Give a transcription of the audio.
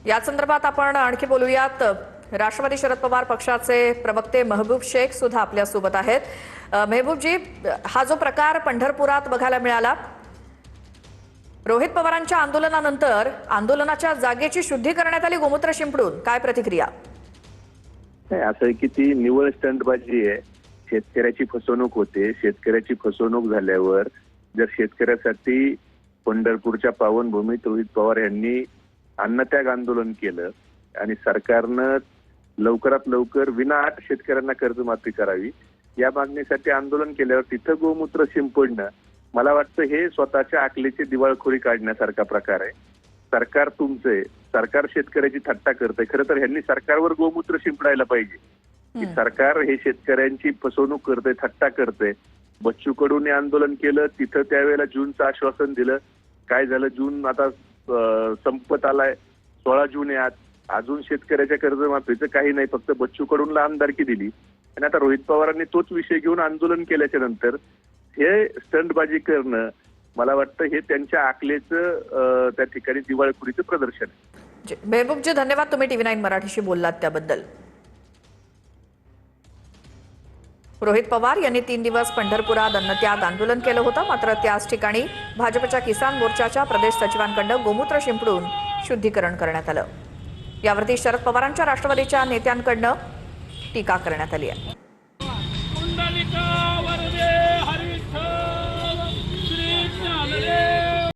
या संदर्भात आपण आणखी बोलूयात। राष्ट्रवादी शरद पवार पक्षाचे प्रवक्ते महबूब शेख सुद्धा आपल्या सोबत आहेत। महबूब जी, हा जो प्रकार पंढरपुरात बघायला मिळाला, रोहित पवारांच्या आंदोलनानंतर आंदोलनाच्या जागेची शुद्धी करण्यात आली गोमूत्र शिंपडून, काय प्रतिक्रिया? नाही, असं की ती निव्वळ स्टंटबाजी आहे। शेतकऱ्याची फसवणूक होते। शेतकऱ्याची फसवणूक झाल्यावर जर शेतकऱ्यासाठी पंढरपूरच्या पावनभूमीत रोहित पवार यांनी अन्नत्याग आंदोलन केलं आणि सरकारनं लवकरात लवकर विनाअट शेतकऱ्यांना कर्जमाफी करावी या मागणीसाठी आंदोलन केल्यावर तिथं गोमूत्र शिंपडणं, मला वाटतं हे स्वतःच्या आकलीची दिवाळखोरी काढण्यासारखा प्रकार आहे। सरकार तुमचे, सरकार शेतकऱ्याची थट्टा करते। खरं तर ह्यांनी सरकारवर गोमूत्र शिंपडायला पाहिजे की सरकार हे शेतकऱ्यांची फसवणूक करते, थट्टा करते। बच्चू कडूने आंदोलन केलं, तिथं त्यावेळेला जूनचं आश्वासन दिलं। काय झालं? जून आता संपत आलाय, 16 जून आहे आज, अजून शेतकऱ्याच्या कर्जमाफीचं काही नाही, फक्त बच्चू कडूनला आमदारकी दिली। आणि आता रोहित पवारांनी तोच विषय घेऊन आंदोलन केल्याच्या नंतर हे स्टंटबाजी करणं, मला वाटतं हे त्यांच्या आकलेचं त्या ठिकाणी दिवाळखोरीचं प्रदर्शन आहे। महबूब जी, धन्यवाद, तुम्ही TV9 मराठीशी बोललात त्याबद्दल। रोहित पवार यांनी 3 दिवस पंढरपुरात अन्नत्याग आंदोलन केलं होतं, मात्र त्याच ठिकाणी भाजपच्या किसान मोर्चाच्या प्रदेश सचिवांकडून गोमूत्र शिंपडून शुद्धीकरण करण्यात आलं। यावरती शरद पवारांच्या राष्ट्रवादीच्या नेत्यांकडून टीका करण्यात आली आहे।